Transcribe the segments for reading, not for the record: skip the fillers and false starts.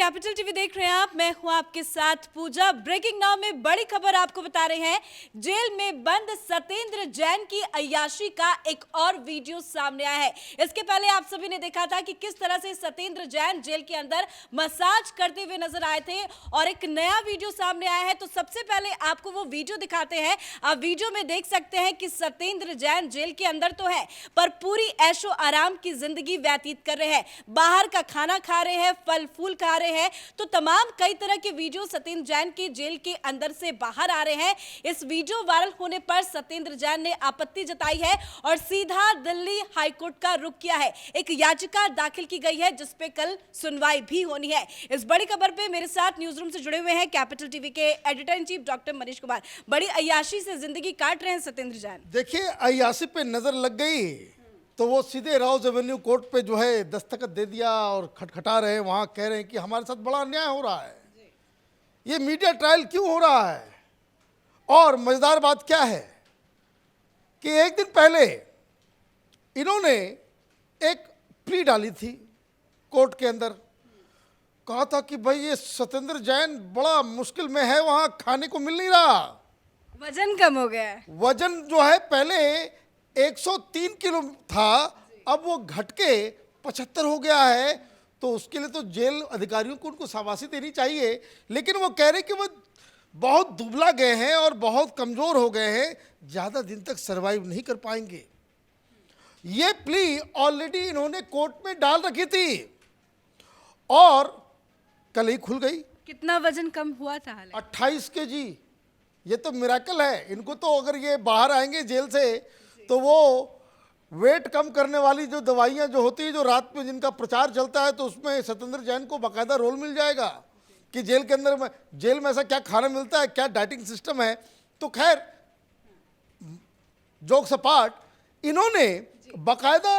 Capital TV देख रहे हैं आप। मैं हूं आपके साथ पूजा। ब्रेकिंग नाउ में बड़ी खबर आपको बता रहे हैं। जेल में बंद सत्येंद्र जैन की अय्याशी का एक और वीडियो सामने आया है। इसके पहले आप सभी ने देखा था कि किस तरह से सत्येंद्र जैन जेल के अंदर मसाज करते हुए नजर आए थे और एक नया वीडियो सामने आया है। तो सबसे पहले आपको वो वीडियो दिखाते हैं। आप वीडियो में देख सकते हैं कि सत्येंद्र जैन जेल के अंदर तो है पर पूरी ऐशो आराम की जिंदगी व्यतीत कर रहे हैं। बाहर का खाना खा रहे हैं, फल फूल खा रहे हैं। तो तमाम कई तरह के वीडियो सत्येंद्र जैन की जेल के अंदर से बाहर आ रहे हैं। इस वीडियो वायरल होने पर सत्येंद्र जैन ने आपत्ति जताई है और सीधा दिल्ली हाईकोर्ट का रुख किया है। एक याचिका दाखिल की गई है जिस पे कल सुनवाई भी होनी है। इस बड़ी खबर पे मेरे साथ न्यूज रूम से जुड़े हुए हैं कैपिटल टीवी के editor in chief doctor Manish Kumar. बड़ी अय्याशी से जिंदगी काट रहे हैं सत्येंद्र जैन। देखिए, अय्याशी पे नजर लग गई तो वो सीधे राउज एवेन्यू कोर्ट पे जो है दस्तखत दे दिया और खटखटा रहे हैं। वहाँ कह रहे हैं कि हमारे साथ बड़ा अन्याय हो रहा है, ये मीडिया ट्रायल क्यों हो रहा है। और मजेदार बात क्या है कि एक दिन पहले इन्होंने एक प्ली डाली थी कोर्ट के अंदर। कहा था कि भाई ये सत्येंद्र जैन बड़ा मुश्किल में है, वहाँ खाने को मिल नहीं रहा, वजन कम हो गया है। वजन जो है पहले 103 किलो था, अब वो घट के 75 हो गया है। तो उसके लिए तो जेल अधिकारियों को उनको शाबाशी देनी चाहिए। लेकिन वो कह रहे कि वो बहुत दुबला गए हैं और बहुत कमज़ोर हो गए हैं, ज़्यादा दिन तक सरवाइव नहीं कर पाएंगे। ये प्ली ऑलरेडी इन्होंने कोर्ट में डाल रखी थी और कल ही खुल गई। कितना वजन कम हुआ था? 28 केजी। ये तो मिराकल है। इनको तो अगर ये बाहर आएंगे जेल से तो वो वेट कम करने वाली जो दवाइयाँ जो होती है, जो रात में जिनका प्रचार चलता है, तो उसमें सत्येंद्र जैन को बाकायदा रोल मिल जाएगा कि जेल के अंदर में, जेल में ऐसा क्या खाना मिलता है, क्या डाइटिंग सिस्टम है। तो खैर, जोक्स अपार्ट, इन्होंने बाकायदा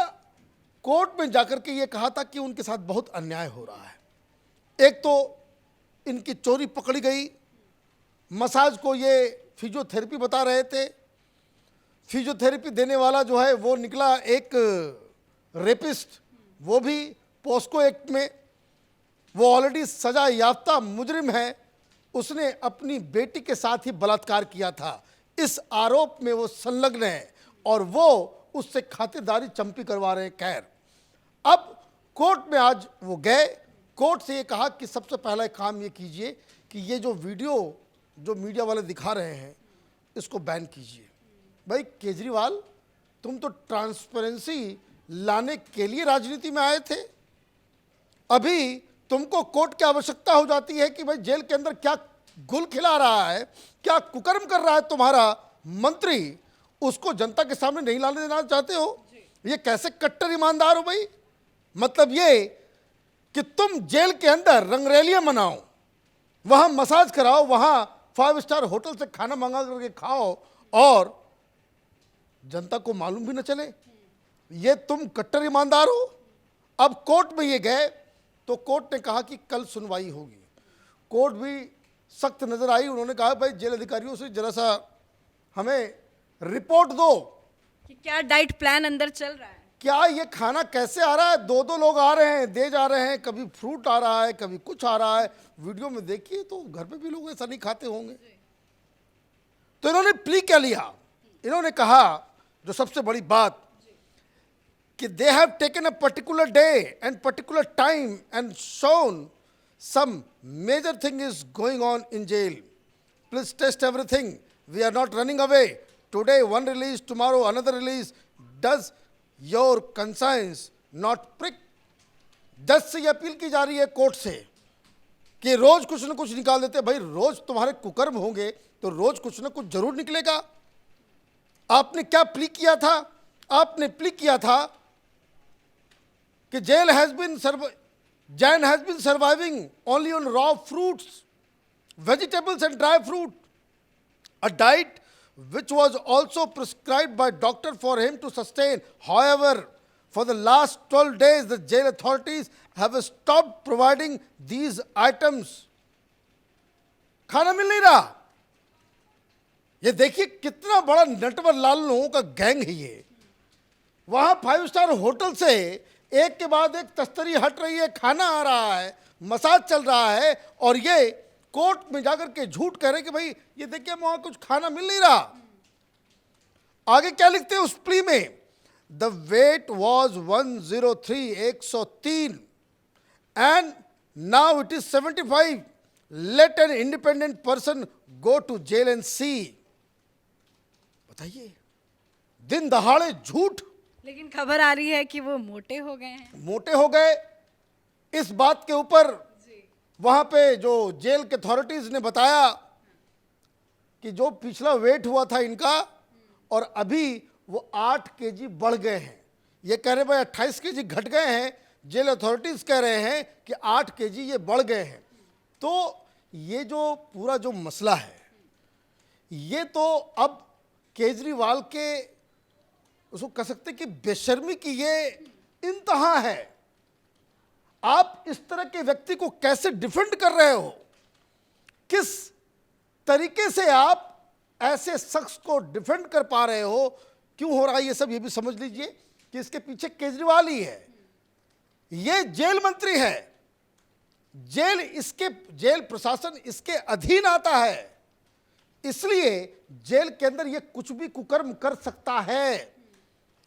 कोर्ट में जाकर के ये कहा था कि उनके साथ बहुत अन्याय हो रहा है। एक तो इनकी चोरी पकड़ी गई, मसाज को ये फिजियोथेरेपी बता रहे थे। फिजियोथेरेपी देने वाला जो है वो निकला एक रेपिस्ट, वो भी पोस्को एक्ट में, वो ऑलरेडी सजा याफ्ता मुजरिम है। उसने अपनी बेटी के साथ ही बलात्कार किया था, इस आरोप में वो संलग्न है और वो उससे खातिरदारी चंपी करवा रहे हैं। खैर, अब कोर्ट में आज वो गए, कोर्ट से ये कहा कि सबसे पहला काम ये कीजिए कि ये जो वीडियो जो मीडिया वाले दिखा रहे हैं इसको बैन कीजिए। भाई केजरीवाल, तुम तो ट्रांसपेरेंसी लाने के लिए राजनीति में आए थे, अभी तुमको कोर्ट की आवश्यकता हो जाती है कि भाई जेल के अंदर क्या गुल खिला रहा है, क्या कुकर्म कर रहा है तुम्हारा मंत्री, उसको जनता के सामने नहीं लाने देना चाहते हो। ये कैसे कट्टर ईमानदार हो भाई। मतलब ये कि तुम जेल के अंदर रंगरैलियां मनाओ, वहां मसाज कराओ, वहां 5 स्टार होटल से खाना मंगा करके खाओ और जनता को मालूम भी न चले। ये तुम कट्टर ईमानदार हो। अब कोर्ट में ये गए तो कोर्ट ने कहा कि कल सुनवाई होगी। कोर्ट भी सख्त नजर आई। उन्होंने कहा भाई जेल अधिकारियों से जरा सा हमें रिपोर्ट दो कि क्या डाइट प्लान अंदर चल रहा है, क्या ये खाना कैसे आ रहा है। 2-2 लोग आ रहे हैं, दे जा रहे हैं, कभी फ्रूट आ रहा है, कभी कुछ आ रहा है। वीडियो में देखिए तो घर पे भी लोग ऐसा नहीं खाते होंगे। तो इन्होंने प्ली क्या लिया, इन्होंने कहा जो सबसे बड़ी बात कि they have taken a particular day and particular time and shown some major thing is going on in jail, please test everything, we are not running away, today one release, tomorrow another release, does your conscience not prick. जज से ये appeal की जा रही है court से कि रोज कुछ न कुछ निकाल देते। भाई रोज तुम्हारे कुकर्म होंगे तो रोज कुछ न कुछ जरूर निकलेगा। आपने क्या प्ली किया था? आपने प्ली किया था कि Jain has been surviving only on raw fruits, vegetables and dry fruit, a diet which was also prescribed by doctor for him to sustain. However, for the last 12 days, the jail authorities have stopped providing these items. खाना मिल नहीं रहा। ये देखिए कितना बड़ा नटवर लाल लोगों का gang है ये। वहाँ 5 स्टार होटल से एक के बाद एक तस्तरी हट रही है, खाना आ रहा है, मसाज चल रहा है और ये कोर्ट में जाकर के झूठ कह रहे हैं कि भाई ये देखिए वहां कुछ खाना मिल नहीं रहा। आगे क्या लिखते हैं उस प्ली में, the weight was 103 103 and now it is 75, let an independent person go to jail and see. बताइए, दिन दहाड़े झूठ। लेकिन खबर आ रही है कि वो मोटे हो गए हैं। मोटे हो गए, इस बात के ऊपर वहां पे जो जेल के अथॉरिटीज ने बताया कि जो पिछला वेट हुआ था इनका और अभी वो 8 केजी बढ़ गए हैं। ये कह रहे भाई 28 केजी घट गए हैं, जेल अथॉरिटीज कह रहे हैं कि 8 केजी ये बढ़ गए हैं। तो ये जो पूरा जो मसला है ये तो अब केजरीवाल के उसको कह सकते कि बेशर्मी की ये इंतहा है। आप इस तरह के व्यक्ति को कैसे डिफेंड कर रहे हो, किस तरीके से आप ऐसे शख्स को डिफेंड कर पा रहे हो, क्यों हो रहा है ये सब, ये भी समझ लीजिए कि इसके पीछे केजरीवाल ही है। ये जेल मंत्री है, जेल प्रशासन इसके अधीन आता है, इसलिए जेल के अंदर ये कुछ भी कुकर्म कर सकता है।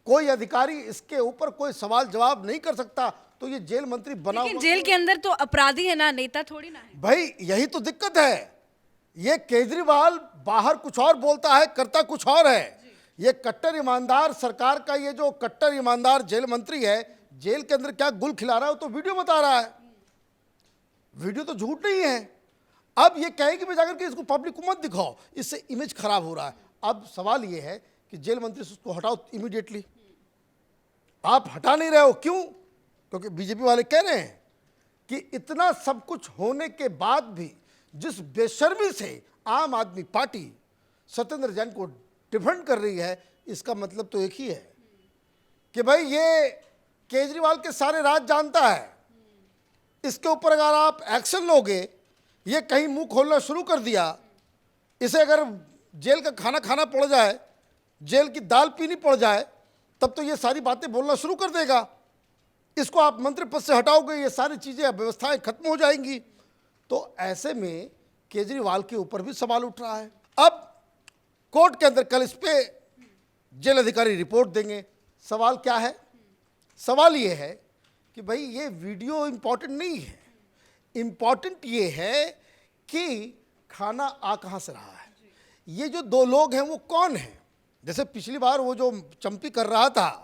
कोई अधिकारी इसके ऊपर कोई सवाल जवाब नहीं कर सकता। तो ये जेल मंत्री बना लेकिन जेल के अंदर तो अपराधी है ना, नेता थोड़ी ना है। भाई यही तो दिक्कत है। ये केजरीवाल बाहर कुछ और बोलता है, करता कुछ और है। ये कट्टर ईमानदार सरकार का ये जो कट्टर ईमानदार जेल मंत्री है, जेल के अंदर क्या गुल खिला रहा है तो वीडियो बता रहा है। वीडियो तो झूठ नहीं है। अब ये कहे कि मैं जाकर के इसको पब्लिक को मत दिखाओ, इससे इमेज खराब हो रहा है। अब सवाल ये है कि जेल मंत्री से उसको हटाओ इमीडिएटली। आप हटा नहीं रहे हो, क्यों? क्योंकि बीजेपी वाले कह रहे हैं कि इतना सब कुछ होने के बाद भी जिस बेशर्मी से आम आदमी पार्टी सत्येंद्र जैन को डिफेंड कर रही है, इसका मतलब तो एक ही है कि भाई ये केजरीवाल के सारे राज जानता है। इसके ऊपर अगर आप एक्शन लोगे, ये कहीं मुंह खोलना शुरू कर दिया, इसे अगर जेल का खाना खाना पड़ जाए, जेल की दाल पीनी पड़ जाए, तब तो ये सारी बातें बोलना शुरू कर देगा। इसको आप मंत्री पद से हटाओगे, ये सारी चीज़ें व्यवस्थाएं खत्म हो जाएंगी। तो ऐसे में केजरीवाल के ऊपर भी सवाल उठ रहा है। अब कोर्ट के अंदर कल इस पे जेल अधिकारी रिपोर्ट देंगे। सवाल क्या है? सवाल ये है कि भाई ये वीडियो इम्पॉर्टेंट नहीं है, इम्पॉर्टेंट ये है कि खाना आ कहाँ से रहा है, ये जो 2 लोग हैं वो कौन हैं। जैसे पिछली बार वो जो चंपी कर रहा था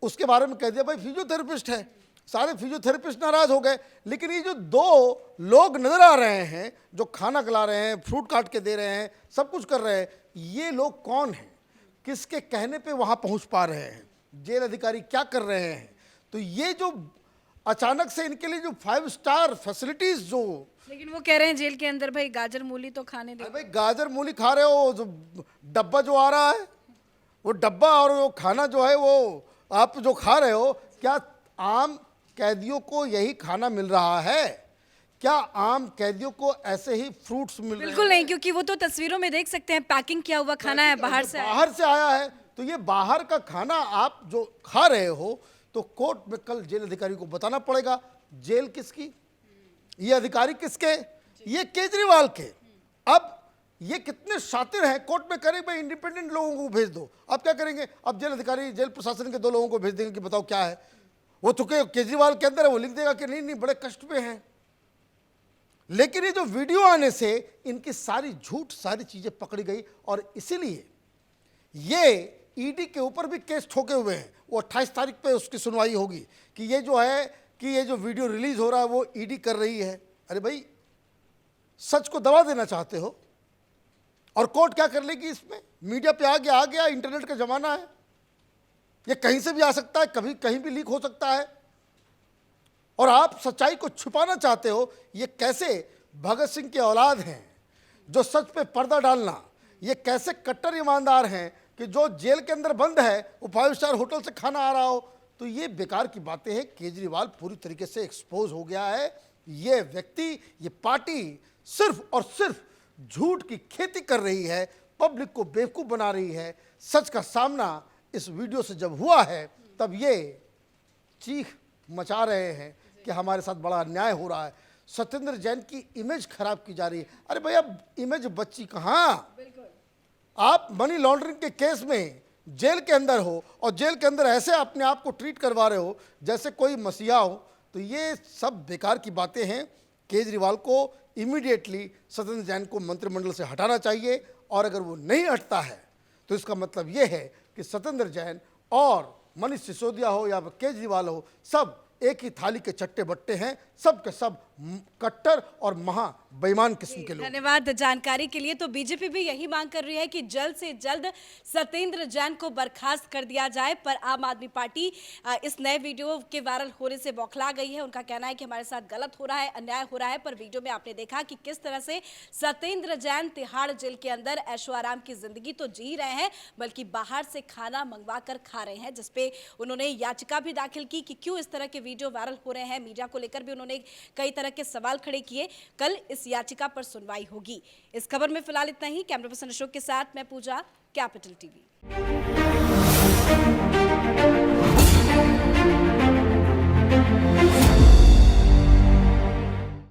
उसके बारे में कह दिया भाई फिजियोथेरेपिस्ट है, सारे फिजियोथेरेपिस्ट नाराज हो गए। लेकिन ये जो 2 लोग नजर आ रहे हैं जो खाना खिला रहे हैं, फ्रूट काट के दे रहे हैं, सब कुछ कर रहे हैं, ये लोग कौन हैं, किसके कहने पे वहां पहुंच पा रहे हैं, जेल अधिकारी क्या कर रहे हैं। तो ये जो अचानक से इनके लिए जो 5 स्टार फैसिलिटीज जो, लेकिन वो कह रहे हैं जेल के अंदर भाई गाजर मूली तो खाने दो। भाई गाजर मूली खा रहे हो, जो डब्बा जो आ रहा है वो डब्बा और वो खाना जो है वो आप जो खा रहे हो, क्या आम कैदियों को यही खाना मिल रहा है? क्या आम कैदियों को ऐसे ही फ्रूट्स मिल रहे हैं? बिल्कुल नहीं, क्योंकि वो तो तस्वीरों में देख सकते हैं पैकिंग किया हुआ खाना है, बाहर से आया है। तो ये बाहर का खाना आप जो खा रहे हो, तो कोर्ट में कल जेल अधिकारी को बताना पड़ेगा जेल किसकी, ये अधिकारी किसके, ये केजरीवाल के। अब ये कितने शातिर हैं, कोर्ट में करें भाई इंडिपेंडेंट लोगों को भेज दो। अब क्या करेंगे? अब जेल अधिकारी जेल प्रशासन के 2 लोगों को भेज देंगे कि बताओ क्या है। वो चूंकि केजरीवाल के अंदर है, वो लिख देगा कि नहीं नहीं बड़े कष्ट पे हैं। लेकिन ये जो वीडियो आने से इनकी सारी झूठ सारी चीजें पकड़ी गई और इसीलिए ये ईडी के ऊपर भी केस ठोके हुए हैं। वो 28 तारीख पे उसकी सुनवाई होगी कि ये जो है कि ये जो वीडियो रिलीज हो रहा है वो ईडी कर रही है। अरे भाई सच को दबा देना चाहते हो और कोर्ट क्या कर लेगी इसमें? मीडिया पे आ गया, इंटरनेट का जमाना है, ये कहीं से भी आ सकता है, कभी कहीं भी लीक हो सकता है। और आप सच्चाई को छुपाना चाहते हो। ये कैसे भगत सिंह के औलाद हैं जो सच पे पर्दा डालना, ये कैसे कट्टर ईमानदार हैं कि जो जेल के अंदर बंद है वो 5 स्टार होटल से खाना आ रहा हो। तो ये बेकार की बातें हैं। केजरीवाल पूरी तरीके से एक्सपोज हो गया है। ये व्यक्ति, ये पार्टी सिर्फ और सिर्फ झूठ की खेती कर रही है, पब्लिक को बेवकूफ़ बना रही है। सच का सामना इस वीडियो से जब हुआ है तब ये चीख मचा रहे हैं कि हमारे साथ बड़ा अन्याय हो रहा है, सत्येंद्र जैन की इमेज खराब की जा रही है। अरे भैया, इमेज बच्ची कहाँ? आप मनी लॉन्ड्रिंग के केस में जेल के अंदर हो और जेल के अंदर ऐसे अपने आप को ट्रीट करवा रहे हो जैसे कोई मसीहा हो, तो ये सब बेकार की बातें हैं। केजरीवाल को इमीडिएटली सत्येंद्र जैन को मंत्रिमंडल से हटाना चाहिए, और अगर वो नहीं हटता है तो इसका मतलब ये है कि सत्येंद्र जैन और मनीष सिसोदिया हो या केजरीवाल हो, सब एक ही थाली के चट्टे बट्टे हैं, सब के सब कट्टर और महा बेईमान किस्म के लोग। धन्यवाद जानकारी के लिए। तो बीजेपी भी यही मांग कर रही है कि जल्द से जल्द सत्येंद्र जैन को बर्खास्त कर दिया जाए, पर आम आदमी पार्टी इस नए वीडियो के वायरल होने से बौखला गई है। उनका कहना है कि हमारे साथ गलत हो रहा है, अन्याय हो रहा है, पर वीडियो में आपने देखा कि किस तरह से सत्येंद्र जैन तिहाड़ जेल के अंदर ऐशो आराम की जिंदगी तो जी रहे हैं, बल्कि बाहर से खाना मंगवा कर खा रहे हैं, जिसपे उन्होंने याचिका भी दाखिल की कि क्यों इस तरह के वीडियो वायरल हो रहे हैं। मीडिया को लेकर भी उन्होंने कई तरह के सवाल खड़े किए। कल इस याचिका पर सुनवाई होगी। इस खबर में फिलहाल इतना ही। कैमरा पर्सन अशोक के साथ मैं पूजा, कैपिटल टीवी।